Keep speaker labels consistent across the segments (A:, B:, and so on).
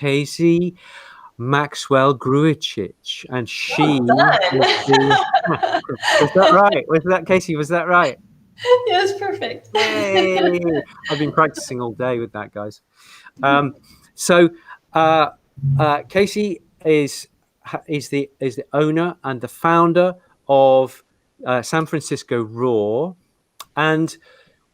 A: Kasie Maxwell Grujcic, and she
B: Well done.
A: is was that right? Was that Kasie? Was that right?
B: It was perfect.
A: Yay! I've been practicing all day with that, guys. So Kasie is the owner and the founder of San Francisco Raw, and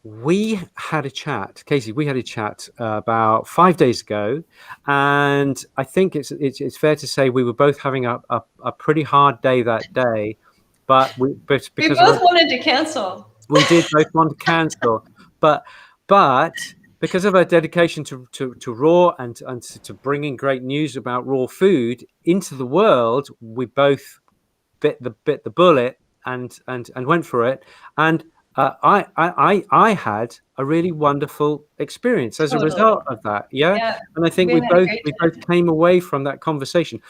A: we had a chat, Kasie. We had a chat about 5 days ago, and I think it's fair to say we were both having a pretty hard day that day, but
B: We
A: because of
B: both wanted to cancel.
A: we did both want to cancel, but because of our dedication to raw and to bringing great news about raw food into the world, we both bit the bullet and went for it. And I had a really wonderful experience as a result of that. Yeah. And I think we both came away from that conversation.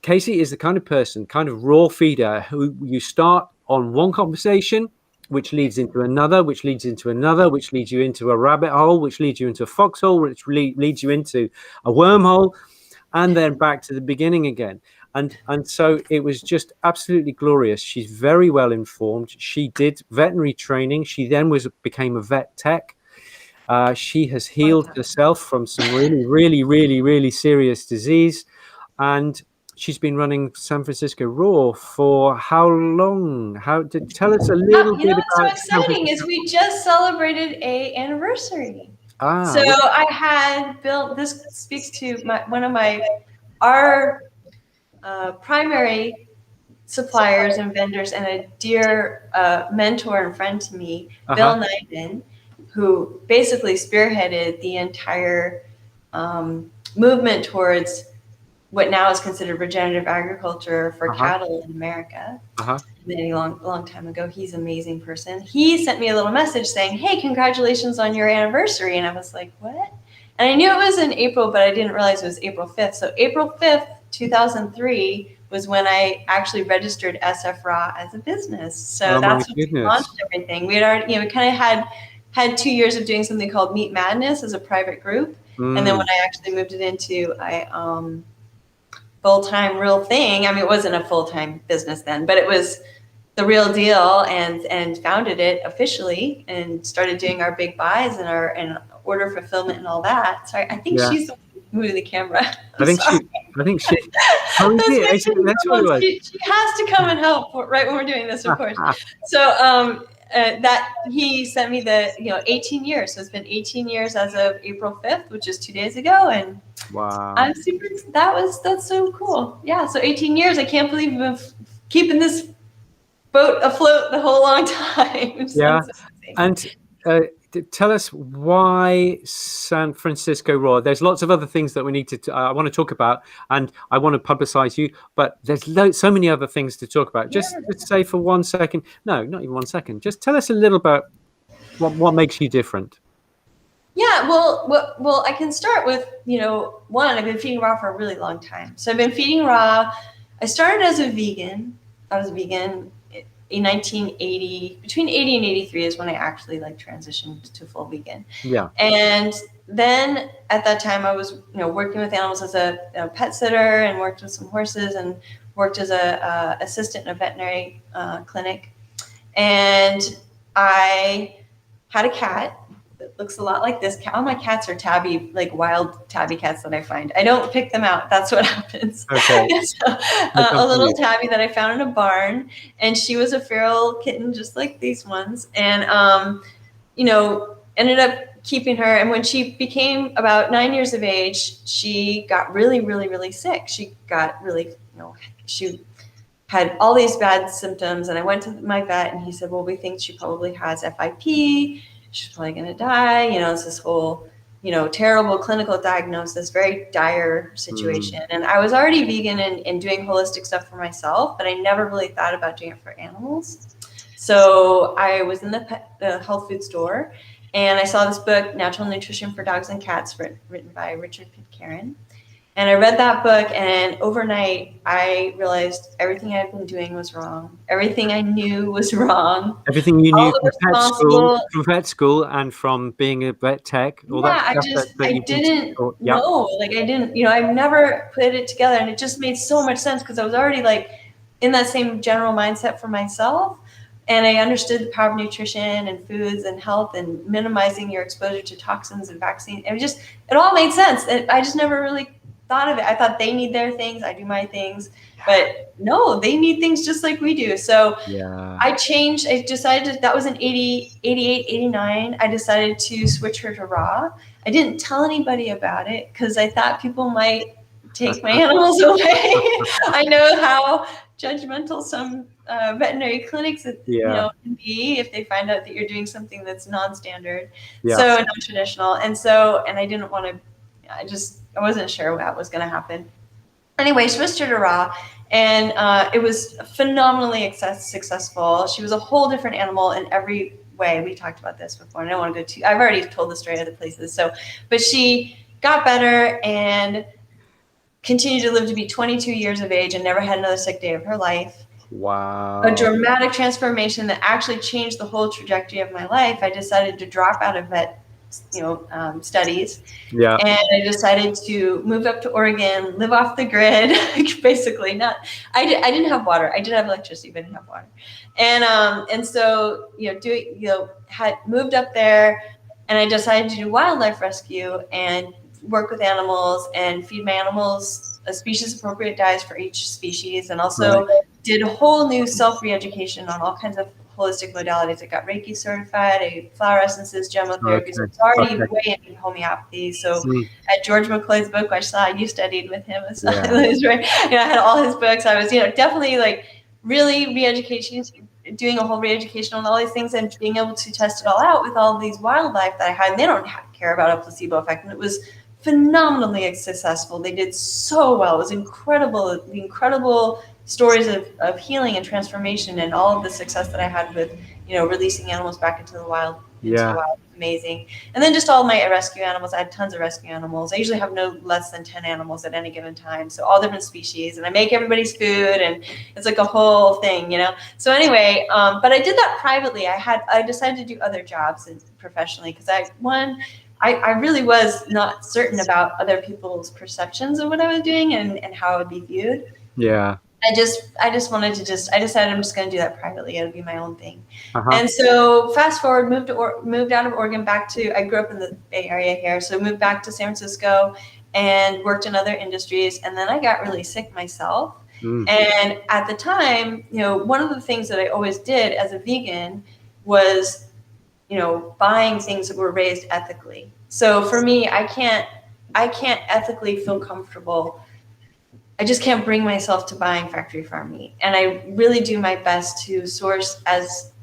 A: Kasie is the kind of person, kind of raw feeder, who you start on one conversation, which leads into another, which leads into another, which leads you into a rabbit hole, which leads you into a foxhole, which leads you into a wormhole, and then back to the beginning again. And so it was just absolutely glorious. She's very well informed. She did veterinary training. She then became a vet tech. She has healed herself from some really, really, really, really serious disease. And she's been running San Francisco Raw for how long? Tell us a little bit about.
B: What's so exciting is we just celebrated an anniversary. So I had built, this speaks to our primary suppliers and vendors, and a dear mentor and friend to me, Bill Nyman, who basically spearheaded the entire movement towards what now is considered regenerative agriculture for cattle in America. Many long time ago. He's an amazing person. He sent me a little message saying, "Hey, congratulations on your anniversary." And I was like, "What?" And I knew it was in April, but I didn't realize it was April 5th. So April 5th, 2003 was when I actually registered SFRAW as a business. So that's when we launched everything. We had already, we kind of had 2 years of doing something called Meat Madness as a private group. And then when I actually moved it into full-time real thing, I mean, it wasn't a full-time business then, but it was the real deal, and founded it officially and started doing our big buys and order fulfillment and all that. Sorry, I think she's the one moving the camera.
A: I think she. Oh,
B: she has to come and help right when we're doing this, of course. So that he sent me the 18 years. So it's been 18 years as of April 5th, which is 2 days ago, and
A: wow,
B: I'm super. That's so cool. Yeah, so 18 years. I can't believe we've been keeping this boat afloat the whole long time.
A: So and tell us why San Francisco Raw. There's lots of other things that we need to I want to talk about, and I want to publicize you, but there's so many other things to talk about. Just say for 1 second, no, not even 1 second, just tell us a little about what makes you different.
B: Yeah, well, I can start with, one, I've been feeding raw for a really long time. So I've been feeding raw. I started as a vegan. I was a vegan in 1980. Between 80 and 83 is when I actually transitioned to full vegan.
A: Yeah.
B: And then at that time I was, working with animals as a pet sitter, and worked with some horses, and worked as a assistant in a veterinary clinic. And I had a cat that looks a lot like this cat. All my cats are tabby, wild tabby cats that I find. I don't pick them out. That's what happens.
A: Okay.
B: So, a little tabby that I found in a barn, and she was a feral kitten just like these ones. And, ended up keeping her. And when she became about 9 years of age, she got really, really, really sick. She got really, she had all these bad symptoms. And I went to my vet, and he said, well, we think she probably has FIP. She's probably going to die. It's this whole, terrible clinical diagnosis, very dire situation. And I was already vegan and doing holistic stuff for myself, but I never really thought about doing it for animals. So I was in the health food store, and I saw this book, Natural Nutrition for Dogs and Cats, written by Richard Pitcairn. And I read that book, and overnight I realized everything I'd been doing was wrong. Everything I knew was wrong.
A: Everything you
B: All
A: knew
B: the
A: from vet school and from being a vet tech, all that
B: yeah,
A: stuff that
B: I
A: you've been
B: didn't
A: taught. Yeah.
B: know. Like I didn't, I've never put it together, and it just made so much sense because I was already like in that same general mindset for myself. And I understood the power of nutrition and foods and health and minimizing your exposure to toxins and vaccines. It all made sense. I just never really thought of it. I thought they need their things, I do my things, but no, they need things just like we do. So
A: Yeah.
B: I decided that was in 80, 88, 89. I decided to switch her to raw. I didn't tell anybody about it because I thought people might take my animals away. I know how judgmental some veterinary clinics can be if they find out that you're doing something that's non-standard, so non-traditional. And I didn't want to, I wasn't sure what was going to happen. Anyway, switched her to raw, and it was phenomenally successful. She was a whole different animal in every way. We talked about this before, and I don't want to go too, I've already told the story other places. But she got better and continued to live to be 22 years of age and never had another sick day of her life.
A: Wow.
B: A dramatic transformation that actually changed the whole trajectory of my life. I decided to drop out of vet studies.
A: Yeah.
B: And I decided to move up to Oregon, live off the grid, basically. I didn't have water. I did have electricity, but I didn't have water. And so, had moved up there, and I decided to do wildlife rescue and work with animals and feed my animals a species appropriate diets for each species, and also did a whole new self-re-education on all kinds of holistic modalities. I got Reiki certified, I flower essences, gemotherapy. So it's already way into homeopathy. So at George McCloy's book, I saw you studied with him. I had all his books. I was, definitely like really re-education, doing a whole re-education on all these things and being able to test it all out with all these wildlife that I had. And they don't care about a placebo effect. And it was phenomenally successful. They did so well. It was incredible. The incredible stories of healing and transformation, and all of the success that I had with, releasing animals back into the wild. Amazing. And then just all my rescue animals. I had tons of rescue animals. I usually have no less than 10 animals at any given time. So all different species, and I make everybody's food, and it's like a whole thing, So anyway, but I did that privately. I decided to do other jobs professionally because I really was not certain about other people's perceptions of what I was doing and how it would be viewed.
A: Yeah.
B: I decided I'm just going to do that privately. It'll be my own thing. And so fast forward, moved out of Oregon I grew up in the Bay Area here. So moved back to San Francisco and worked in other industries. And then I got really sick myself. And at the time, one of the things that I always did as a vegan was, buying things that were raised ethically. So for me, I can't ethically feel comfortable. I just can't bring myself to buying factory farm meat. And I really do my best to source as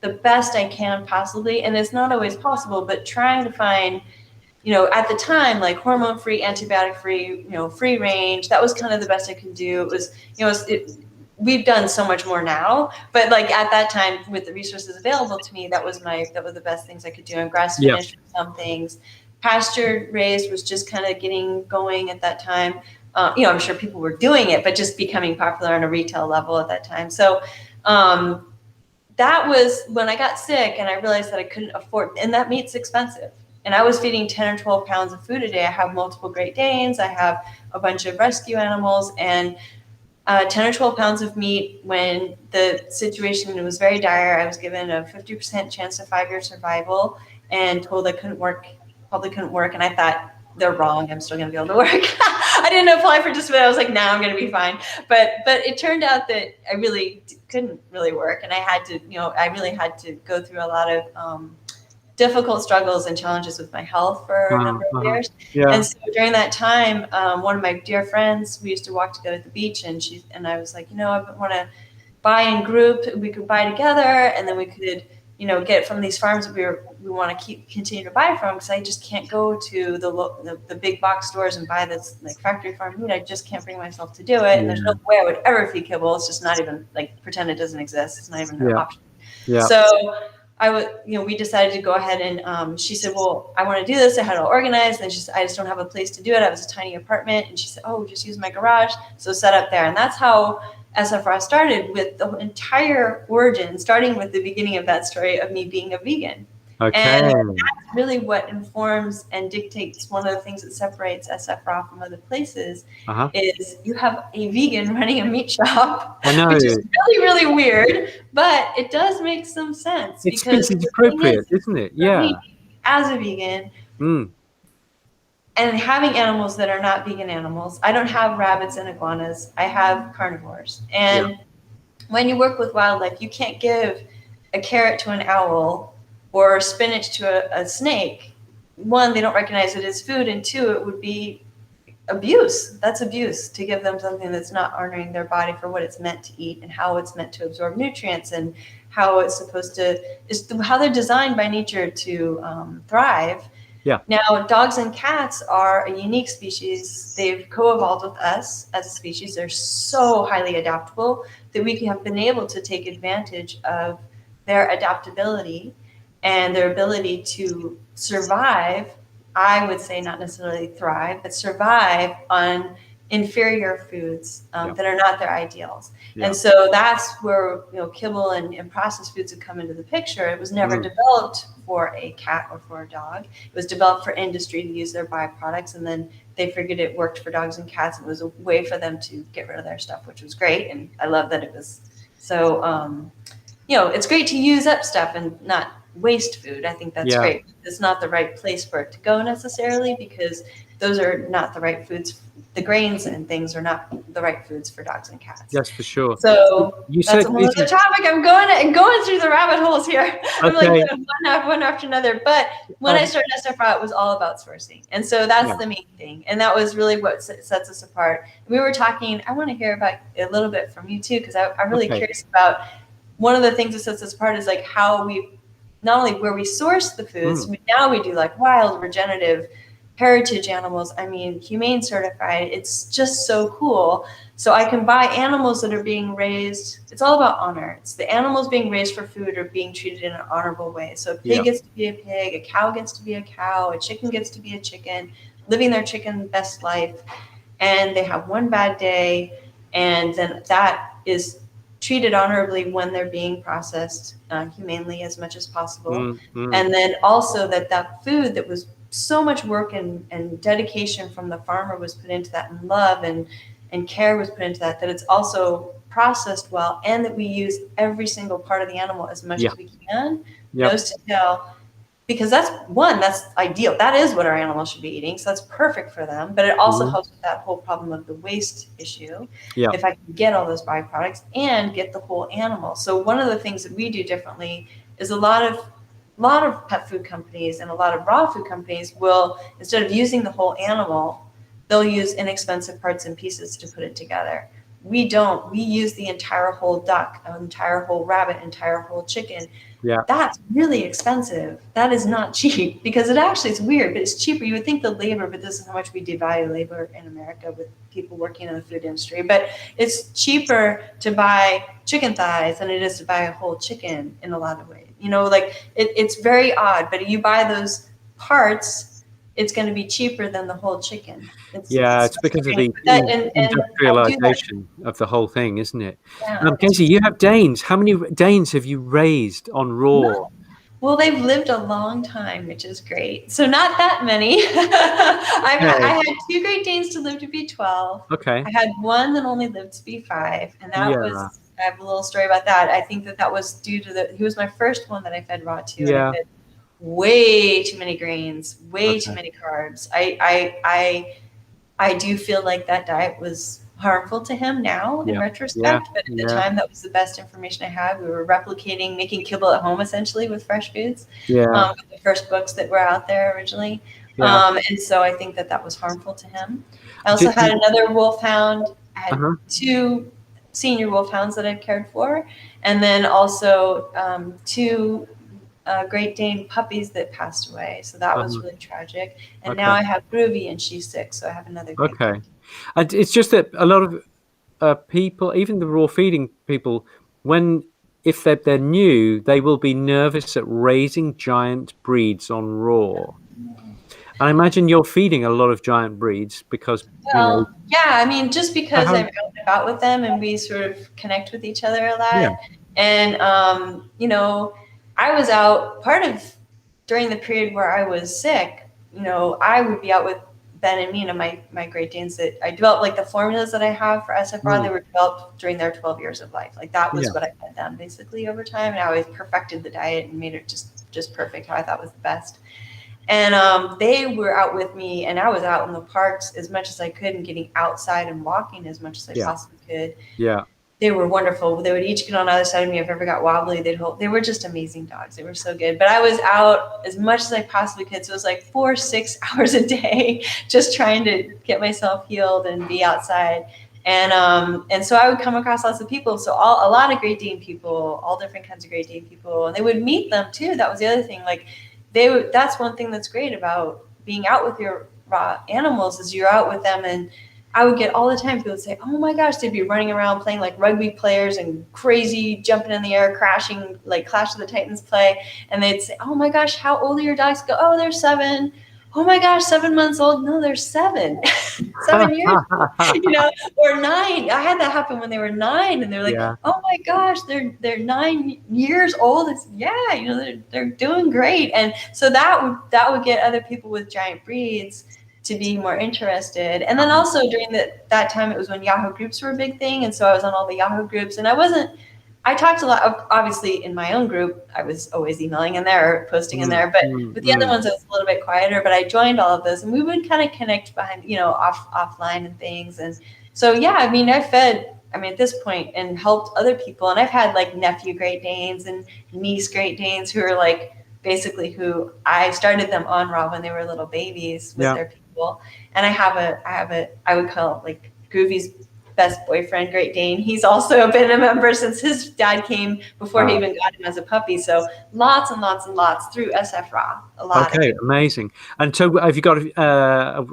B: the best I can possibly. And it's not always possible, but trying to find, at the time, like hormone-free, antibiotic-free, free range, that was kind of the best I could do. It was, we've done so much more now, but like at that time with the resources available to me, that was the best things I could do. And grass finished for some things. Pasture raised was just kind of getting going at that time. I'm sure people were doing it, but just becoming popular on a retail level at that time. So that was when I got sick and I realized that I couldn't afford, and that meat's expensive. And I was feeding 10 or 12 pounds of food a day. I have multiple Great Danes. I have a bunch of rescue animals, and 10 or 12 pounds of meat when the situation was very dire. I was given a 50% chance of 5-year survival and told I probably couldn't work. And I thought, they're wrong. I'm still going to be able to work. I didn't apply for disability. I was like, I'm going to be fine. But it turned out that I really couldn't really work. And I had to, I really had to go through a lot of difficult struggles and challenges with my health for a number of years. And so during that time, one of my dear friends, we used to walk together at the beach, and I was like, I want to buy in group. We could buy together, and then we could, get from these farms that we want to continue to buy from, because I just can't go to the big box stores and buy this like factory farm meat. I just can't bring myself to do it. And there's no way I would ever feed kibble. It's just not even, like, pretend it doesn't exist. It's not even an option. So we decided to go ahead and she said, well, I want to do this. I had it all organized. And she said, I just don't have a place to do it. I was a tiny apartment. And she said, oh, just use my garage. So set up there. And that's how SFRAW started, with the entire origin, starting with the beginning of that story of me being a vegan.
A: Okay.
B: And that's really what informs and dictates one of the things that separates SFRAW from other places, is you have a vegan running a meat shop, which is really, really weird, but it does make some sense.
A: It's
B: because
A: species appropriate, isn't it? Yeah.
B: Me, as a vegan, and having animals that are not vegan animals, I don't have rabbits and iguanas. I have carnivores. And when you work with wildlife, you can't give a carrot to an owl or spinach to a snake. One, they don't recognize it as food, and two, it would be abuse. That's abuse, to give them something that's not honoring their body for what it's meant to eat and how it's meant to absorb nutrients and how it's supposed to, how they're designed by nature to thrive. Yeah. Now, dogs and cats are a unique species. They've co-evolved with us as a species. They're so highly adaptable that we have been able to take advantage of their adaptability and their ability to survive. I would say not necessarily thrive, but survive on inferior foods that are not their ideals. And so that's where kibble and processed foods have come into the picture. It was never developed for a cat or for a dog. It was developed for industry to use their byproducts, and then they figured it worked for dogs and cats. It was a way for them to get rid of their stuff, which was great. And I love that it was so, it's great to use up stuff and not waste food. I think that's great. It's not the right place for it to go necessarily, because those are not the right foods. The grains and things are not the right foods for dogs and cats.
A: Yes, for sure.
B: So that's another topic. I'm going through the rabbit holes here. I'm like one after another. But when I started SFRAW, it was all about sourcing. And so that's the main thing. And that was really what sets us apart. We were talking, I want to hear about a little bit from you too, because I'm really curious about one of the things that sets us apart is like how we, not only where we source the foods, now we do like wild, regenerative, heritage animals. I mean, humane certified. It's just so cool. So I can buy animals that are being raised. It's all about honor. It's the animals being raised for food or being treated in an honorable way. So a pig gets to be a pig, a cow gets to be a cow, a chicken gets to be a chicken, living their chicken best life. And they have one bad day, and then that is treated honorably when they're being processed humanely as much as possible. And then also that food that was so much work and dedication from the farmer was put into that, and love and care was put into that it's also processed well, and that we use every single part of the animal as much as we can, nose to tail, because that's ideal. That is what our animals should be eating. So that's perfect for them. But it also helps with that whole problem of the waste issue. If I can get all those byproducts and get the whole animal. So one of the things that we do differently is a lot of pet food companies and a lot of raw food companies will, instead of using the whole animal, they'll use inexpensive parts and pieces to put it together. We don't. We use the entire whole duck, entire whole rabbit, entire whole chicken. That's really expensive. That is not cheap, because it actually is weird, but it's cheaper. You would think the labor, but this is how much we devalue labor in America with people working in the food industry. But it's cheaper to buy chicken thighs than it is to buy a whole chicken in a lot of ways. It's very odd, but you buy those parts, it's going to be cheaper than the whole chicken. It's because of the
A: industrialization of the whole thing, isn't it? Kasie, you have Danes. How many Danes have you raised on Raw?
B: Well, they've lived a long time, which is great. So not that many. I had 2 Great Danes to live to be 12. I had one that only lived to be 5, and that was. I have a little story about that. I think that was due to he was my first one that I fed raw to. And I fed way too many grains, way too many carbs. I do feel like that diet was harmful to him now in retrospect, but at the time that was the best information I had. We were making kibble at home essentially with fresh foods. With the first books that were out there originally. And so I think that was harmful to him. I also had another wolfhound. I had 2 senior wolfhounds that I've cared for, and then also 2 Great Dane puppies that passed away. So that was really tragic. And now I have Groovy, and she's 6, so I have another Great Dane.
A: And it's just that a lot of people, even the raw feeding people, when if they're new, they will be nervous at raising giant breeds on raw. And I imagine you're feeding a lot of giant breeds because,
B: Well, yeah, I mean, just because
A: how,
B: I'm out and about with them and we sort of connect with each other a lot.
A: Yeah.
B: And, I was out during the period where I was sick, I would be out with Ben and Mina, my Great Danes that I developed, like the formulas that I have for SFRAW, they were developed during their 12 years of life. Like that was what I fed them basically over time. And I always perfected the diet and made it just perfect, how I thought was the best. And they were out with me, and I was out in the parks as much as I could and getting outside and walking as much as I possibly could.
A: Yeah.
B: They were wonderful. They would each get on the other side of me. If I ever got wobbly, they were just amazing dogs. They were so good. But I was out as much as I possibly could. So it was like 4-6 hours a day, just trying to get myself healed and be outside. And so I would come across lots of people. So a lot of Great Dane people, all different kinds of Great Dane people, and they would meet them too. That was the other thing. Like that's one thing that's great about being out with your raw animals is you're out with them. And I would get all the time people would say, oh my gosh, they'd be running around playing like rugby players and crazy jumping in the air, crashing like Clash of the Titans play. And they'd say, oh my gosh, how old are your dogs? Go, oh, they're 7. Oh my gosh, 7 months old. No, they're 7. 7 years, or 9. I had that happen when they were 9 and they're like, oh my gosh, they're 9 years old. It's, they're doing great. And so that would get other people with giant breeds to be more interested. And then also during that time, it was when Yahoo groups were a big thing. And so I was on all the Yahoo groups, and I talked a lot, obviously in my own group, I was always emailing in there, posting in there, but with the other ones, it was a little bit quieter, but I joined all of those and we would kind of connect behind, offline and things. And so, I fed, at this point and helped other people. And I've had like nephew Great Danes and niece Great Danes who are like, basically who I started them on raw when they were little babies with their people. And I would call it like Groovy's best boyfriend, Great Dane. He's also been a member since his dad came before he even got him as a puppy. So lots and lots and lots through SFRAW.
A: Okay, amazing. And so have you got,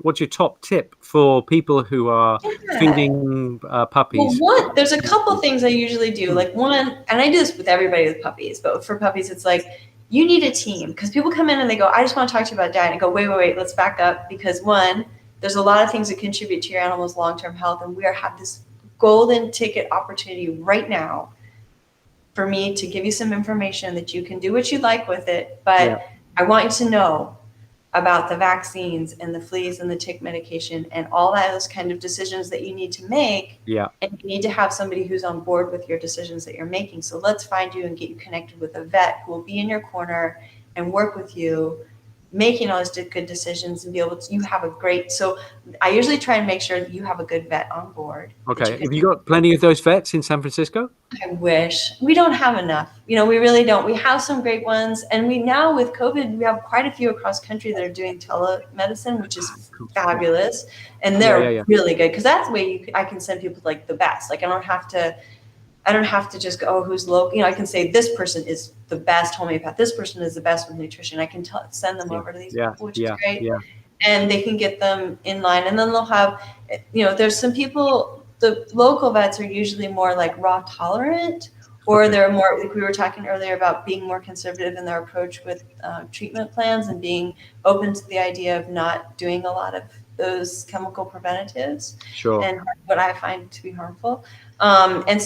A: what's your top tip for people who are feeding puppies?
B: Well, there's a couple things I usually do. Like one, and I do this with everybody with puppies, but for puppies, it's like, you need a team, because people come in and they go, I just want to talk to you about diet. And I go, wait, let's back up. Because one, there's a lot of things that contribute to your animal's long-term health. And we have this golden ticket opportunity right now for me to give you some information that you can do what you like with it. But I want you to know about the vaccines and the fleas and the tick medication and all those kind of decisions that you need to make.
A: Yeah.
B: And you need to have somebody who's on board with your decisions that you're making. So let's find you and get you connected with a vet who will be in your corner and work with you, making all those good decisions and be able to, so I usually try and make sure that you have a good vet on board.
A: Okay. Have you got plenty of those vets in San Francisco?
B: I wish. We don't have enough. We really don't. We have some great ones. And we now with COVID, we have quite a few across country that are doing telemedicine, which is fabulous. And they're really good, because that's the way I can send people like the best. Like I don't have to just go, who's local. I can say this person is the best homeopath. This person is the best with nutrition. I can send them over to these people, which is great. Yeah. And they can get them in line. And then they'll have, there's some people, the local vets are usually more like raw tolerant, or they're more, like we were talking earlier about being more conservative in their approach with treatment plans and being open to the idea of not doing a lot of those chemical preventatives.
A: Sure.
B: And what I find to be harmful. And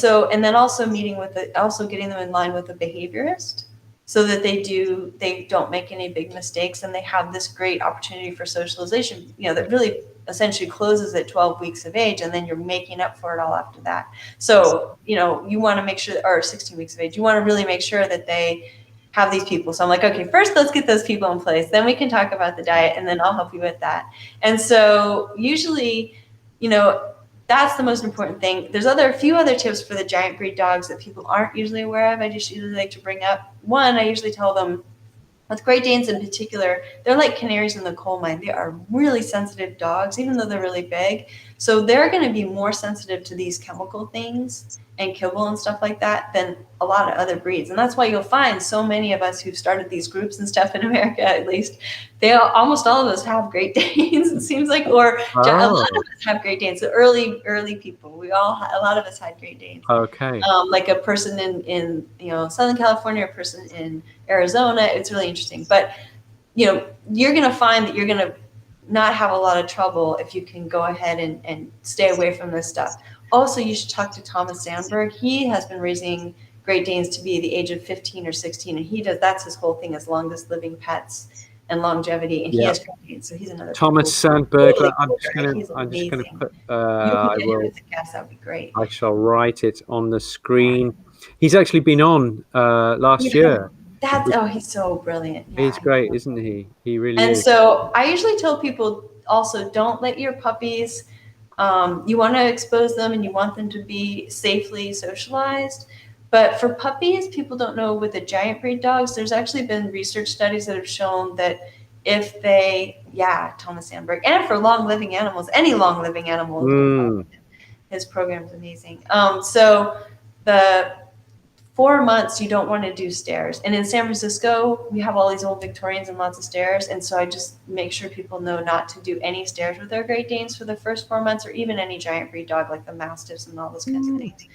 B: then also getting them in line with a behaviorist so that they don't make any big mistakes, and they have this great opportunity for socialization, that really essentially closes at 12 weeks of age, and then you're making up for it all after that. So, you want to make sure, or 16 weeks of age, you want to really make sure that they have these people. So I'm like, okay, first let's get those people in place, then we can talk about the diet, and then I'll help you with that. And so usually, that's the most important thing. There's a few other tips for the giant breed dogs that people aren't usually aware of. I just usually like to bring up. One, I usually tell them, with Great Danes in particular, they're like canaries in the coal mine. They are really sensitive dogs, even though they're really big. So they're going to be more sensitive to these chemical things and kibble and stuff like that than a lot of other breeds. And that's why you'll find so many of us who've started these groups and stuff in America, at least, almost all of us have Great Danes, it seems like, or a lot of us have Great Danes. The early people, a lot of us had Great Danes.
A: Okay.
B: Like a person in Southern California, a person in Arizona. It's really interesting. But you're going to find that you're going to not have a lot of trouble if you can go ahead and stay away from this stuff. Also, you should talk to Thomas Sandberg. He has been raising Great Danes to be the age of 15 or 16, and that's his whole thing, is longest living pets and longevity. And he has Great Danes, so he's another
A: Thomas Sandberg.
B: Totally
A: I'm just going to put.
B: I will. As a guest, that would be great.
A: I shall write it on the screen. He's actually been on last year.
B: He's so brilliant. Yeah.
A: He's great, isn't he? He really is.
B: And so I usually tell people also, don't let your puppies, you want to expose them and you want them to be safely socialized. But for puppies, people don't know, with the giant breed dogs, there's actually been research studies that have shown that if they, Thomas Sandberg, and for long living animals, any long living animal, his program's amazing. So the 4 months, you don't want to do stairs. And in San Francisco, we have all these old Victorians and lots of stairs. And so I just make sure people know not to do any stairs with their Great Danes for the first 4 months, or even any giant breed dog like the Mastiffs and all those kinds of things.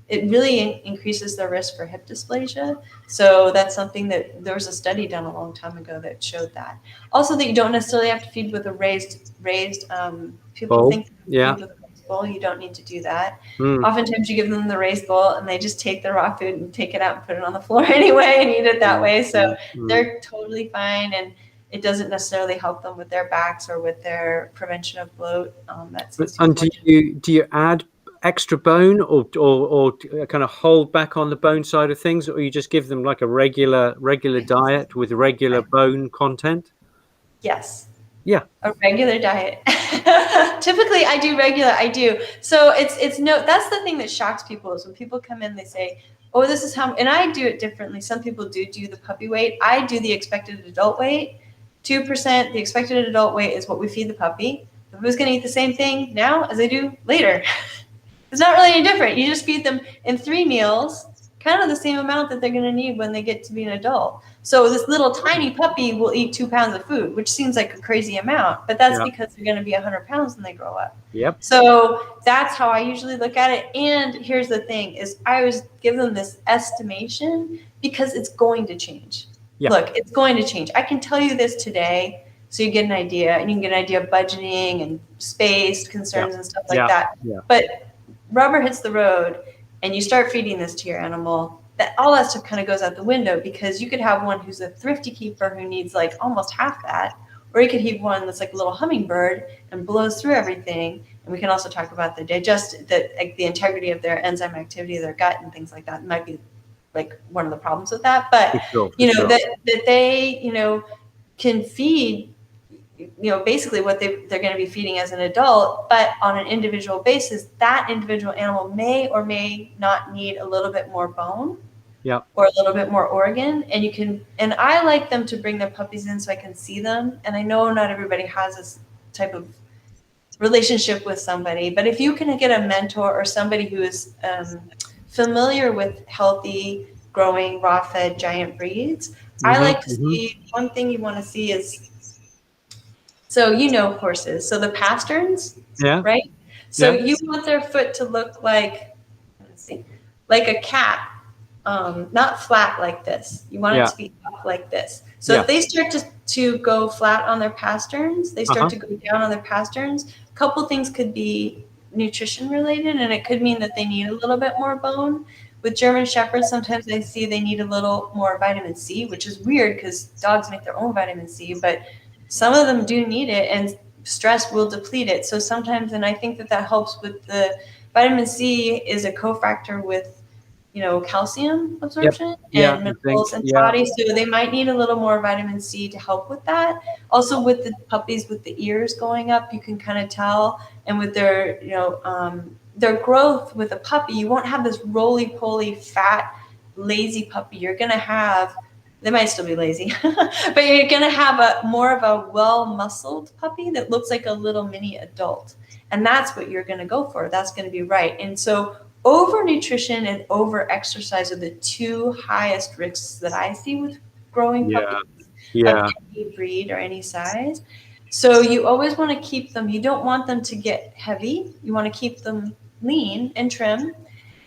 B: It really increases the risk for hip dysplasia. So that's something that there was a study done a long time ago that showed that. Also, that you don't necessarily have to feed with a raised people
A: bowl.
B: Think feed with a raised bowl. You don't need to do that. Oftentimes you give them the raised bowl and they just take the raw food and take it out and put it on the floor anyway and eat it that way. So they're totally fine, and it doesn't necessarily help them with their backs or with their prevention of bloat.
A: And do you add extra bone or kind of hold back on the bone side of things, or you just give them like a regular diet with regular bone content?
B: Yes.
A: Yeah.
B: A regular diet. Typically I do. So that's the thing that shocks people, is when people come in, they say, oh, this is how, and I do it differently. Some people do the puppy weight. I do the expected adult weight, 2%. The expected adult weight is what we feed the puppy. The puppy's going to eat the same thing now as they do later. It's not really any different. You just feed them in 3 meals, kind of the same amount that they're going to need when they get to be an adult. So this little tiny puppy will eat 2 pounds of food, which seems like a crazy amount, but that's because they're going to be 100 pounds when they grow up.
A: Yep.
B: So that's how I usually look at it. And here's the thing, is I always give them this estimation because it's going to change. Yep. Look, it's going to change. I can tell you this today, so you get an idea, and you can get an idea of budgeting and space concerns and stuff like that. Yeah. But rubber hits the road and you start feeding this to your animal, all that stuff kind of goes out the window, because you could have one who's a thrifty keeper who needs like almost half that, or you could have one that's like a little hummingbird and blows through everything. And we can also talk about the integrity of their enzyme activity of their gut and things like that. It might be like one of the problems with that, but that they can feed basically what they're going to be feeding as an adult, but on an individual basis, that individual animal may or may not need a little bit more bone, or a little bit more organ. And I like them to bring their puppies in so I can see them. And I know not everybody has this type of relationship with somebody, but if you can get a mentor or somebody who is familiar with healthy, growing, raw-fed giant breeds, I like to see, one thing you want to see is, so horses. So the pasterns, right? So you want their foot to look like, like a cat, not flat like this. You want it to be up like this. So if they start to go flat on their pasterns, they start to go down on their pasterns. A couple things could be nutrition related, and it could mean that they need a little bit more bone. With German Shepherds, sometimes I see they need a little more vitamin C, which is weird because dogs make their own vitamin C, but some of them do need it, and stress will deplete it. So sometimes, and I think that helps with the vitamin C is a cofactor with, calcium absorption and minerals in the body. So they might need a little more vitamin C to help with that. Also with the puppies with the ears going up, you can kind of tell, and with their, their growth with a puppy, you won't have this roly-poly, fat, lazy puppy. You're going to have They might still be lazy, but you're going to have a more of a well-muscled puppy that looks like a little mini adult. And that's what you're going to go for. That's going to be right. And so over nutrition and over exercise are the two highest risks that I see with growing puppies of any breed or any size. So you always want to keep them, you don't want them to get heavy. You want to keep them lean and trim.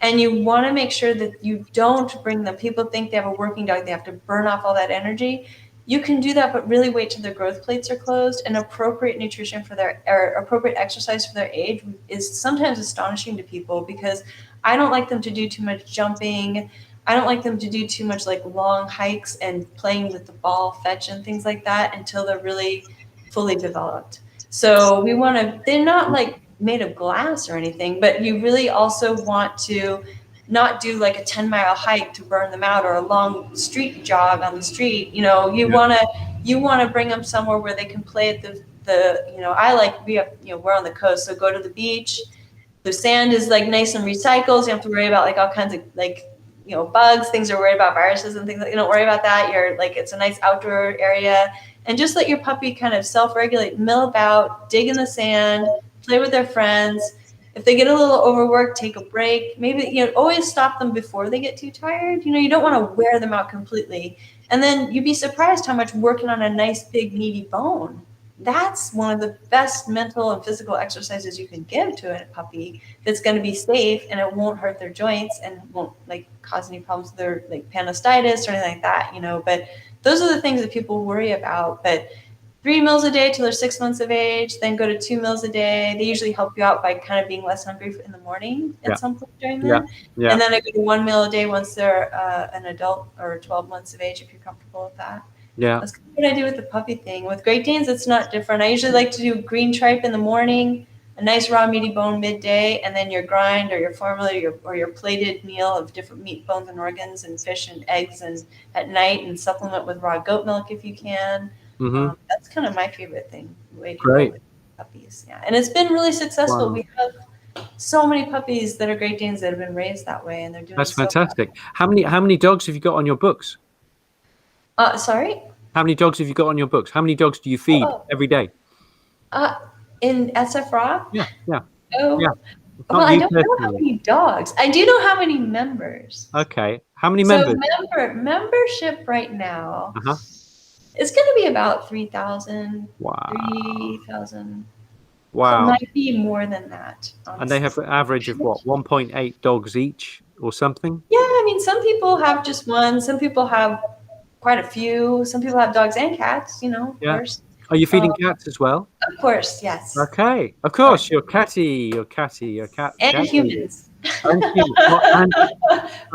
B: And you want to make sure that you don't bring them. People think they have a working dog, they have to burn off all that energy. You can do that, but really wait till their growth plates are closed. And appropriate nutrition for their, or appropriate exercise for their age is sometimes astonishing to people, because I don't like them to do too much jumping. I don't like them to do too much like long hikes and playing with the ball fetch and things like that until they're really fully developed. So we want to, they're not like made of glass or anything, but you really also want to not do like a 10-mile hike to burn them out, or a long street jog on the street. You know, you want to bring them somewhere where they can play at the, you know, I like, we have, you know, we're on the coast, so go to the beach. The sand is like nice and recycled. So you don't have to worry about like all kinds of like, you know, bugs, things are worried about, viruses and things like, you don't worry about that. You're like, it's a nice outdoor area, and just let your puppy kind of self-regulate, mill about, dig in the sand, play with their friends. If they get a little overworked, take a break. Maybe, you know, always stop them before they get too tired. You know, you don't want to wear them out completely. And then you'd be surprised how much working on a nice, big, meaty bone, that's one of the best mental and physical exercises you can give to a puppy that's going to be safe, and it won't hurt their joints and won't like cause any problems with their like pannistitis or anything like that, you know. But those are the things that people worry about. But 3 meals a day till they're 6 months of age, then go to 2 meals a day. They usually help you out by kind of being less hungry in the morning at some point during that. And then I go to 1 meal a day once they're an adult, or 12 months of age, if you're comfortable with that. That's kind of what I do with the puppy thing. With Great Danes, it's not different. I usually like to do green tripe in the morning, a nice raw meaty bone midday, and then your grind or your formula or your plated meal of different meat, bones, and organs, and fish and eggs, and at night, and supplement with raw goat milk if you can. That's kind of my favorite thing. Way to go with puppies. Yeah, and it's been really successful. We have so many puppies that are Great Danes that have been raised that way, and they're doing.
A: That's fantastic. How many dogs have you got on your books?
B: Sorry?
A: How many dogs have you got on your books? How many dogs do you feed every day?
B: In SFRAW?
A: Yeah.
B: Well, I don't know how many dogs. I do know how many members.
A: Okay. How many members?
B: So membership right now is going to be about 3,000.
A: Wow.
B: 3,000.
A: Wow.
B: It might be more than that. Honestly.
A: And they have an average of what, 1.8 dogs each or something?
B: Yeah, I mean, some people have just one. Some people have quite a few. Some people have dogs and cats, you know, of course.
A: Are you feeding cats as well?
B: Of course, yes.
A: Okay. Of course, your cat.
B: And humans. Well,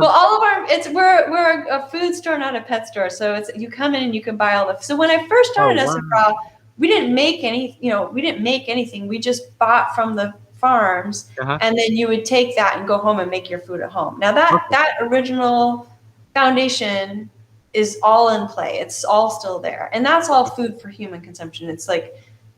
B: all of our, we're a food store, not a pet store. So it's, you come in and you can buy all the, so when I first started SFRAW, we didn't make anything. We just bought from the farms, and then you would take that and go home and make your food at home. Now that original foundation is all in play. It's all still there. And that's all food for human consumption. It's like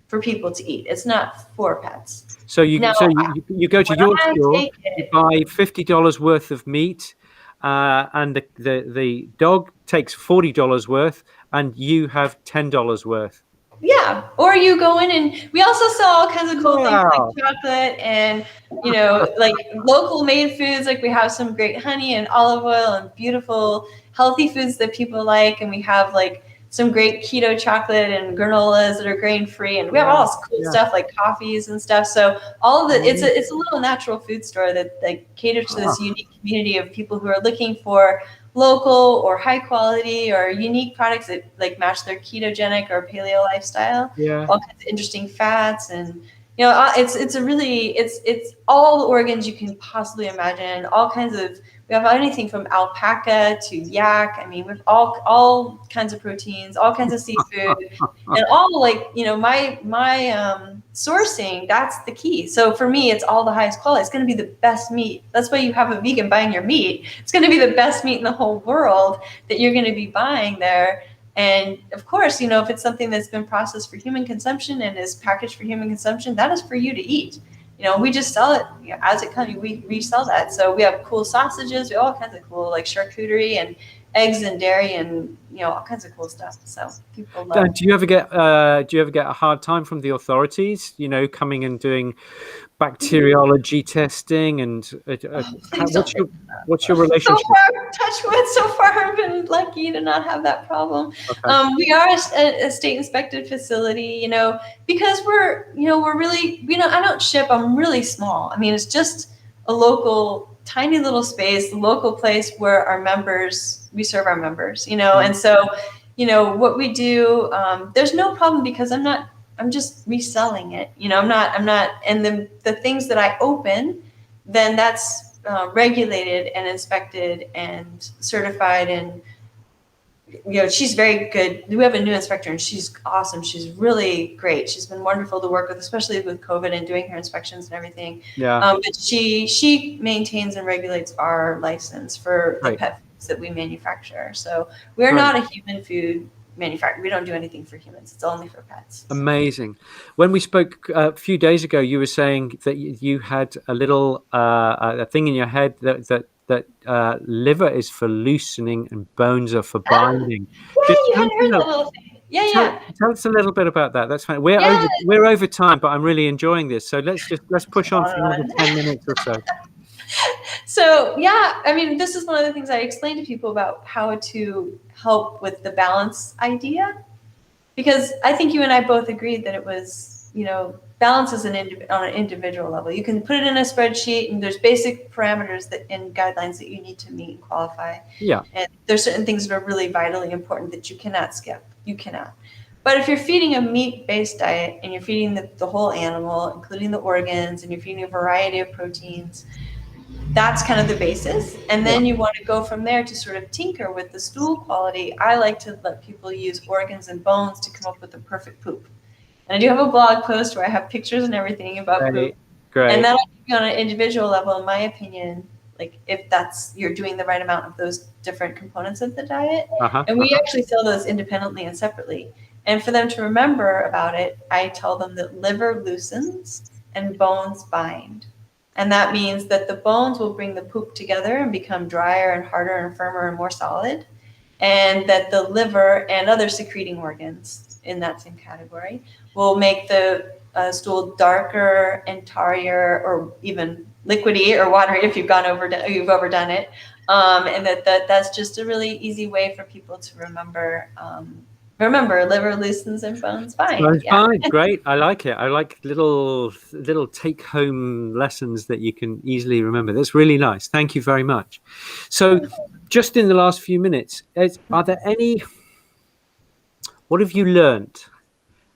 B: for people to eat. It's not for pets.
A: So you go to your store, you buy $50 worth of meat, and the dog takes $40 worth, and you have $10 worth.
B: Yeah, or you go in, and we also sell all kinds of cool things like chocolate and, you know, like local made foods. Like we have some great honey and olive oil and beautiful healthy foods that people like, and we have like some great keto chocolate and granolas that are grain free, and we have all this cool stuff like coffees and stuff. So all of it's a little natural food store that caters to this unique community of people who are looking for local or high quality or unique products that like match their ketogenic or paleo lifestyle. All kinds of interesting fats, and you know, it's a really it's all the organs you can possibly imagine. All kinds of, we have anything from alpaca to yak. I mean, with all kinds of proteins, all kinds of seafood, and all like, you know, my sourcing, that's the key. So for me, it's all the highest quality. It's going to be the best meat. That's why you have a vegan buying your meat. It's going to be the best meat in the whole world that you're going to be buying there. And of course, you know, if it's something that's been processed for human consumption and is packaged for human consumption, that is for you to eat. You know, we just sell it, you know, as it comes. We resell that. So we have cool sausages, we have all kinds of cool like charcuterie, and eggs and dairy and, all kinds of cool stuff. So people love.
A: Do you ever get a hard time from the authorities, coming and doing bacteriology testing, and what's your relationship?
B: So far, touch wood, so far I've been lucky to not have that problem. Okay. We are a state inspected facility, because we're really, I don't ship, I'm really small. I mean, it's just a local, tiny little space, local place where we serve our members, and so, what we do, there's no problem because I'm just reselling it. I'm not, and the things that I open, then that's regulated and inspected and certified. And, she's very good. We have a new inspector and she's awesome. She's really great. She's been wonderful to work with, especially with COVID and doing her inspections and everything.
A: Yeah.
B: But she maintains and regulates our license for the pet foods that we manufacture. So we're not a human food manufacturer. We don't do anything for humans. It's only for pets.
A: Amazing. When we spoke a few days ago, you were saying that you had a little a thing in your head that liver is for loosening and bones are for binding.
B: Yeah, you hadn't heard that little thing. Yeah.
A: Tell us a little bit about that. That's fine. We're over time, but I'm really enjoying this. So let's push on for another 10 minutes or so.
B: So, I mean, this is one of the things I explain to people about how to help with the balance idea, because I think you and I both agreed that it was, balance is on an individual level. You can put it in a spreadsheet and there's basic parameters and guidelines that you need to meet and qualify.
A: Yeah.
B: And there's certain things that are really vitally important that you cannot skip. You cannot. But if you're feeding a meat-based diet and you're feeding the whole animal, including the organs, and you're feeding a variety of proteins, that's kind of the basis. And then you want to go from there to sort of tinker with the stool quality. I like to let people use organs and bones to come up with the perfect poop. And I do have a blog post where I have pictures and everything about poop.
A: Great.
B: And that'll be on an individual level, in my opinion, like if you're doing the right amount of those different components of the diet. And we actually sell those independently and separately. And for them to remember about it, I tell them that liver loosens and bones bind. And that means that the bones will bring the poop together and become drier and harder and firmer and more solid. And that the liver and other secreting organs in that same category will make the stool darker and tarrier, or even liquidy or watery if you've overdone it. And that's just a really easy way for people to remember. Remember, liver loosens and bones bind.
A: Bones bind. Great. I like it. I like little take-home lessons that you can easily remember. That's really nice. Thank you very much. So just in the last few minutes, are there what have you learned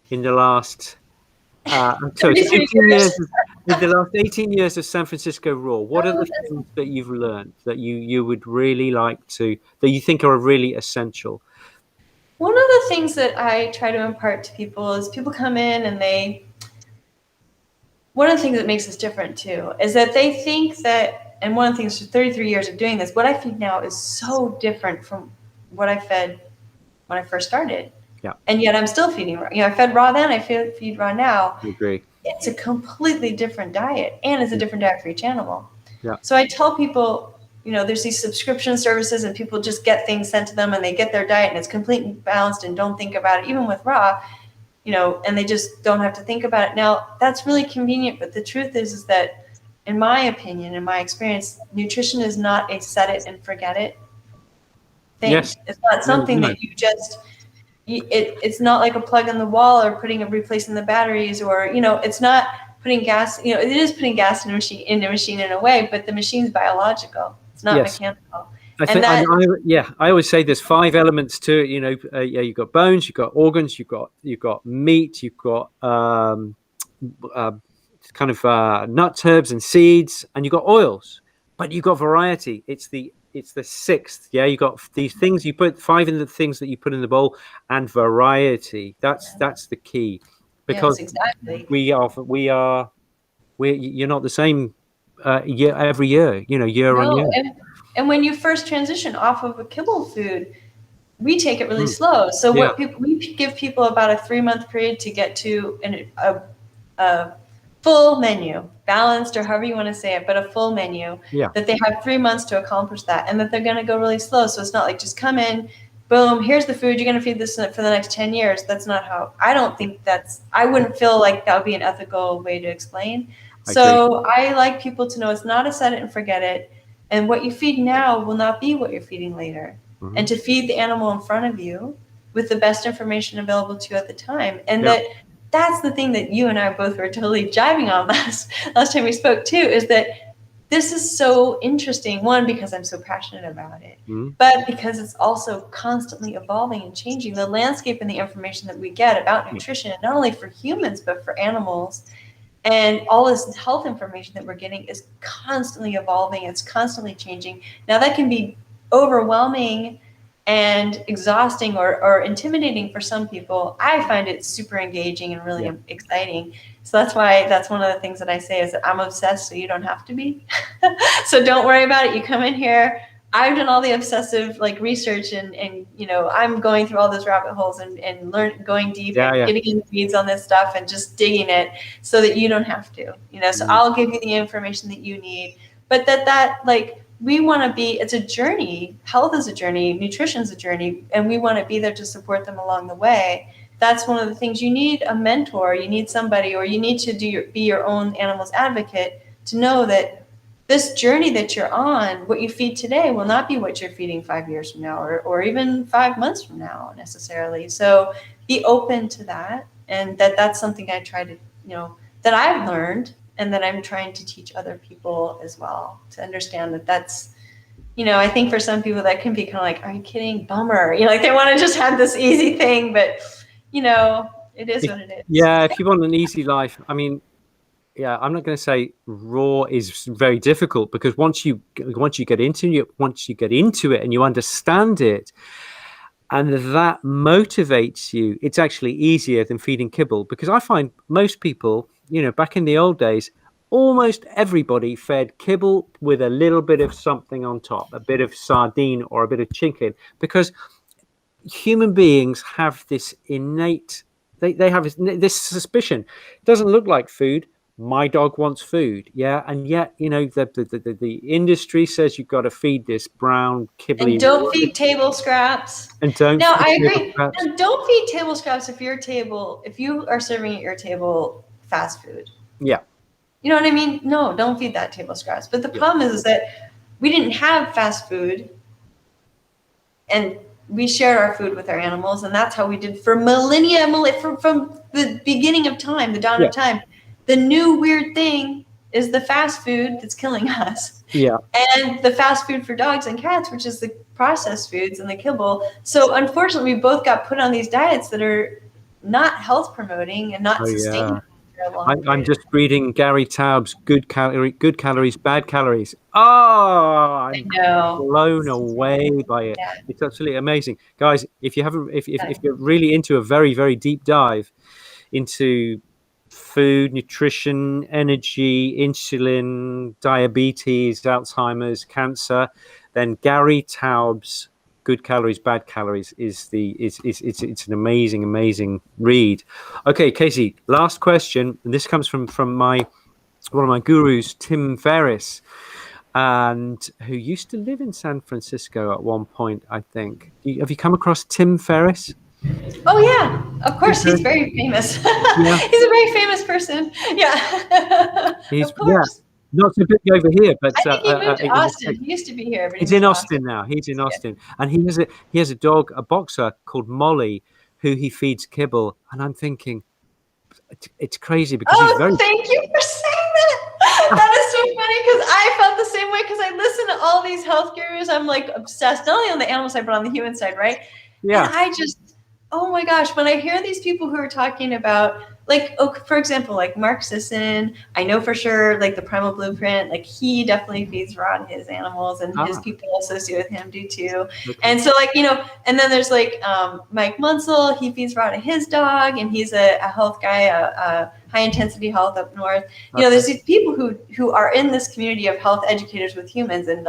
A: in the last 18 years? In the last 18 years of San Francisco Raw, what are the things that you've learned that you would really like that you think are really essential?
B: One of the things that I try to impart to people is people come in and one of the things that makes us different too is that they think that, and one of the things for 33 years of doing this, what I feed now is so different from what I fed when I first started.
A: Yeah.
B: And yet I'm still feeding raw. I fed raw then, I feed raw now.
A: I agree.
B: It's a completely different diet, and it's a different diet for each animal.
A: Yeah.
B: So I tell people, there's these subscription services and people just get things sent to them and they get their diet and it's completely balanced and don't think about it, even with raw, and they just don't have to think about it. Now, that's really convenient, but the truth is that, in my opinion, in my experience, nutrition is not a set it and forget it thing.
A: Yes.
B: It's not something that you just, it's not like a plug in the wall or replacing the batteries, or, it's not putting gas, it is putting gas in a machine in a way, but the machine's biological. It's not mechanical.
A: I always say there's 5 elements to it. You've got bones, you've got organs, you've got meat, you've got nuts, herbs, and seeds, and you've got oils. But you've got variety. It's the 6th. Yeah, you got these things. You put 5 in the things that you put in the bowl, and variety. That's the key. Because
B: exactly.
A: You're not the same every year. Year on year.
B: And when you first transition off of a kibble food, we take it really slow. So we give people about a 3-month period to get to full menu, balanced or however you want to say it, but a full menu, that they have 3 months to accomplish that, and that they're going to go really slow. So it's not like just come in, boom, here's the food, you're going to feed this for the next 10 years. That's not how, I don't think I wouldn't feel like that would be an ethical way to explain. So I like people to know it's not a set it and forget it. And what you feed now will not be what you're feeding later. Mm-hmm. And to feed the animal in front of you with the best information available to you at the time. And that's the thing that you and I both were totally jiving on last time we spoke too, is that this is so interesting. One, because I'm so passionate about it, but because it's also constantly evolving and changing. The landscape and the information that we get about nutrition, not only for humans, but for animals, and all this health information that we're getting is constantly evolving. It's constantly changing. Now that can be overwhelming and exhausting or intimidating for some people. I find it super engaging and really exciting. So that's one of the things that I say is that I'm obsessed, so you don't have to be. So don't worry about it. You come in here. I've done all the obsessive research and I'm going through all those rabbit holes and going deep and getting in the weeds on this stuff and just digging it so that you don't have to, so I'll give you the information that you need, but we want to be, it's a journey. Health is a journey. Nutrition is a journey. And we want to be there to support them along the way. That's one of the things. You need a mentor. You need somebody, or you need to be your own animal's advocate to know that this journey that you're on, what you feed today will not be what you're feeding 5 years from now or even 5 months from now necessarily. So be open to that. And that's something I try to, that I've learned and that I'm trying to teach other people as well, to understand that's, I think for some people that can be kind of like, are you kidding? Bummer. They want to just have this easy thing, but it is what it is.
A: Yeah. If you want an easy life, I mean, I'm not going to say raw is very difficult, because once you get into it and you understand it, and that motivates you, it's actually easier than feeding kibble. Because I find most people, back in the old days, almost everybody fed kibble with a little bit of something on top, a bit of sardine or a bit of chicken, because human beings have this innate, they have this suspicion. It doesn't look like food. My dog wants food, and yet the industry says you've got to feed this brown kibbly.
B: And don't feed table scraps.
A: And don't.
B: Now I agree. And don't feed table scraps if you are serving at your table fast food.
A: Yeah.
B: You know what I mean? No, don't feed that table scraps. But the problem is that we didn't have fast food, and we shared our food with our animals, and that's how we did for millennia, from the beginning of time, the dawn of time. The new weird thing is the fast food that's killing us. Yeah. And the fast food for dogs and cats, which is the processed foods and the kibble. So unfortunately, we both got put on these diets that are not health promoting and not sustainable.
A: I'm just reading Gary Taub's Good Calories, Bad Calories. Oh, I'm blown away by it. Yeah. It's absolutely amazing. Guys, if you're really into a very, very deep dive into food, nutrition, energy, insulin, diabetes, Alzheimer's, cancer, then Gary Taub's Good Calories, Bad Calories it's an amazing read. Okay, Kasie, last question, and this comes from one of my gurus, Tim Ferriss, and who used to live in San Francisco at one point, I think. Have you come across Tim Ferriss?
B: Oh yeah, of course. He's very famous. Yeah. He's a very famous person. Yeah.
A: Of course. Yeah. Not so big over here, but
B: I think he moved to Austin. He used to be here.
A: He's in Austin now. He's in Austin, and he has a dog, a boxer called Molly, who he feeds kibble. And I'm thinking, it's crazy because he's very.
B: Thank you for saying that. That is so funny, because I felt the same way, because I listen to all these health gurus. I'm obsessed, not only on the animal side but on the human side, right? Yeah. And I just. Oh my gosh, when I hear these people who are talking about, for example, Mark Sisson, I know for sure, the Primal Blueprint, he definitely feeds raw to his animals, and his people associated with him do too. Okay. And so, and then there's Mike Munsell, he feeds raw to his dog, and he's a health guy, a high intensity health up north. There's these people who are in this community of health educators with humans and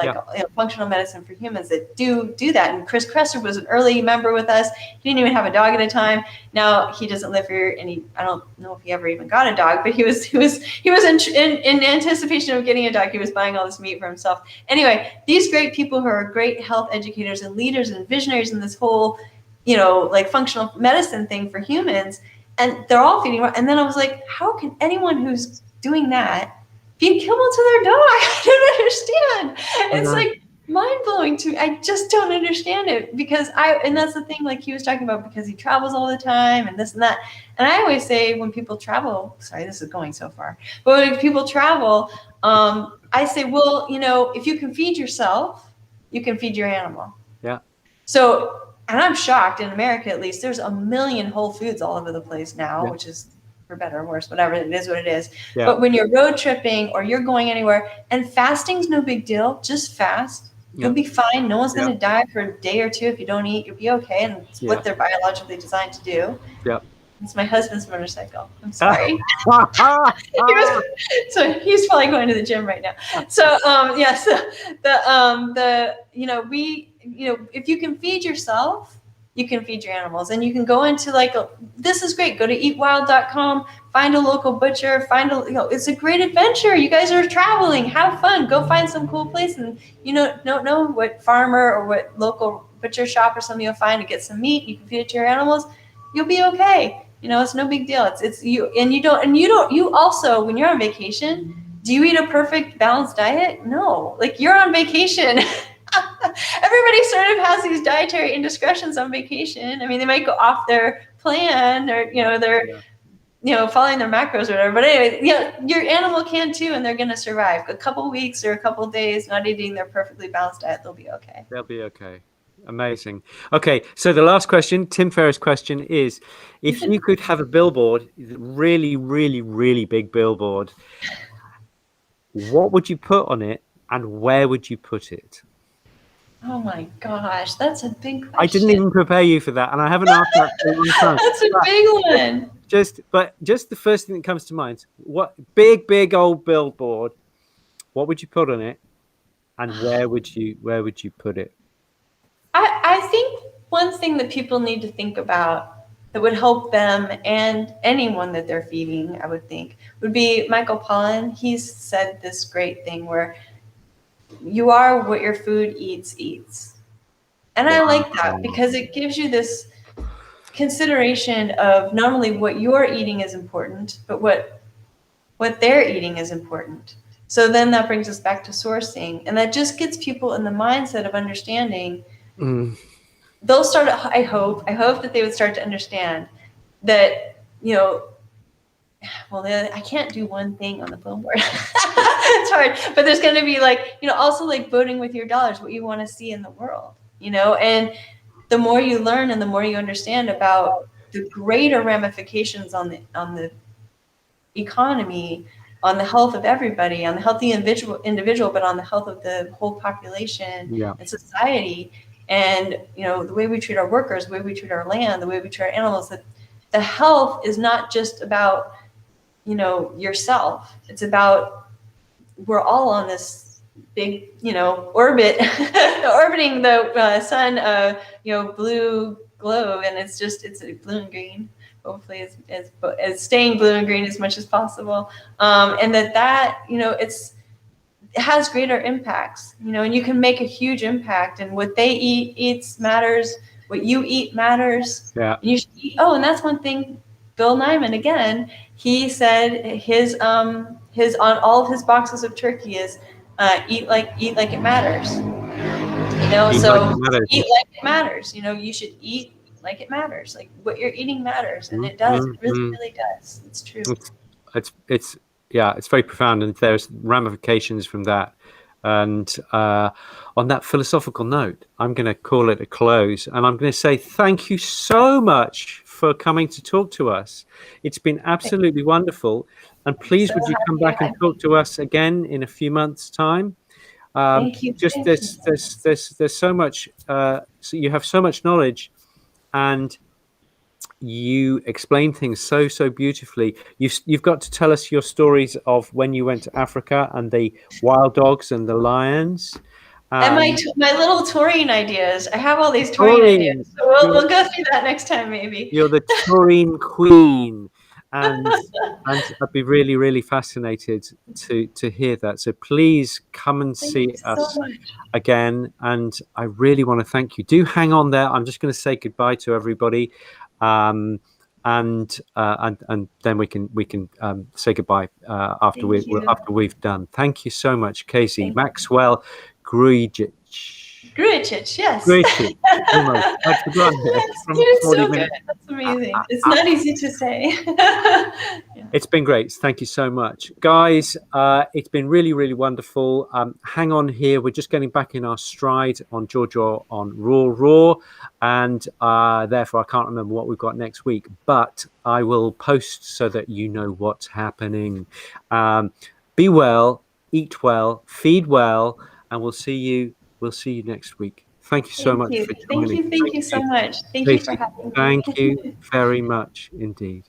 B: functional medicine for humans that do that. And Chris Kresser was an early member with us. He didn't even have a dog at a time. Now he doesn't live here, and I don't know if he ever even got a dog, but he was in anticipation of getting a dog. He was buying all this meat for himself. Anyway, these great people who are great health educators and leaders and visionaries in this whole functional medicine thing for humans, and they're all feeding. And then I was like, how can anyone who's doing that feed kibble to their dog? I don't understand. It's like mind-blowing to me. I just don't understand it and that's the thing, like he was talking about, because he travels all the time and this and that. And I always say when people travel, sorry, this is going so far, but when people travel, I say, well, if you can feed yourself, you can feed your animal.
A: Yeah.
B: So, and I'm shocked, in America at least, there's 1 million Whole Foods all over the place now, which is for better or worse, whatever, it is what it is. Yeah. But when you're road tripping or you're going anywhere, and fasting's no big deal, just fast. You'll be fine. No one's going to die for a day or two if you don't eat. You'll be okay, and it's what they're biologically designed to do.
A: Yeah.
B: It's my husband's motorcycle. I'm sorry. So he's probably going to the gym right now. So if you can feed yourself, you can feed your animals, and you can go into this is great. Go to eatwild.com, find a local butcher, it's a great adventure. You guys are traveling, have fun, go find some cool place, and don't know what farmer or what local butcher shop or something you'll find to get some meat. You can feed it to your animals. You'll be okay. It's no big deal. It's you, and you also, when you're on vacation, do you eat a perfect balanced diet? No, you're on vacation. Everybody sort of has these dietary indiscretions on vacation. I mean, they might go off their plan, or they're following their macros or whatever. But anyway, your animal can too, and they're going to survive a couple weeks or a couple days not eating their perfectly balanced diet. They'll be okay.
A: They'll be okay. Amazing. Okay, so the last question, Tim Ferriss' question, is: if you could have a billboard, really, really, really big billboard, what would you put on it, and where would you put it?
B: Oh my gosh, that's a big question.
A: I didn't even prepare you for that, and I haven't asked that for a long time.
B: That's a big one.
A: Just the first thing that comes to mind: what big old billboard? What would you put on it, and where would you put it?
B: I think one thing that people need to think about that would help them and anyone that they're feeding, I would think, would be Michael Pollan. He's said this great thing where you are what your food eats. And I like that because it gives you this consideration of not only what you're eating is important, but what they're eating is important. So then that brings us back to sourcing, and that just gets people in the mindset of understanding. They'll start. I hope that they would start to understand that I can't do one thing on the billboard. It's hard, but there's going to be also voting with your dollars, what you want to see in the world, and the more you learn and the more you understand about the greater ramifications on the economy, on the health of everybody, on the healthy individual, but on the health of the whole population and society. And, the way we treat our workers, the way we treat our land, the way we treat our animals, that the health is not just about, yourself. It's about, we're all on this big, orbit, orbiting the sun, blue globe. And it's blue and green. Hopefully it's staying blue and green as much as possible. And that, it has greater impacts, and you can make a huge impact, and what they eats matters. What you eat matters. Yeah. And you should eat. Oh, and that's one thing. Bill Nyman, again, he said his on all of his boxes of turkey is eat like it matters. Eat like it matters. You should eat like it matters. Like what you're eating matters, and it does. It really, really does. It's true.
A: It's very profound, and there's ramifications from that. And on that philosophical note, I'm going to call it a close, and I'm going to say thank you so much for coming to talk to us. It's been absolutely wonderful, and please would you come back and talk to us again in a few months' time?
B: Thank you.
A: There's so much. So you have so much knowledge, and you explain things so beautifully. You've got to tell us your stories of when you went to Africa and the wild dogs and the lions.
B: And my little touring ideas. I have all these touring
A: Taurine,
B: ideas. So we'll go through that next time, maybe.
A: you're the Taurine queen, and I'd be really fascinated to hear that. So please come and
B: Thank
A: see
B: you so
A: us
B: much.
A: again, and I really want to thank you. Do hang on there. I'm just going to say goodbye to everybody, and then we can say goodbye after
B: Thank you.
A: we've done. Thank you so much, Kasie
B: Thank
A: Maxwell Grujcic.
B: Grujcic, yes.
A: Grujcic. Almost. I've forgotten it. From
B: You're
A: 40
B: so
A: minutes.
B: good. That's amazing. It's not easy to say. Yeah.
A: It's been great. Thank you so much, guys. It's been really wonderful. Hang on here. We're just getting back in our stride on Jaw on Raw, and therefore I can't remember what we've got next week. But I will post so that you know what's happening. Be well, eat well, feed well, and we'll see you next week. Thank you so much for joining.
B: Thank you so much. Thank you for
A: Kasie,
B: having me.
A: thank you very much indeed.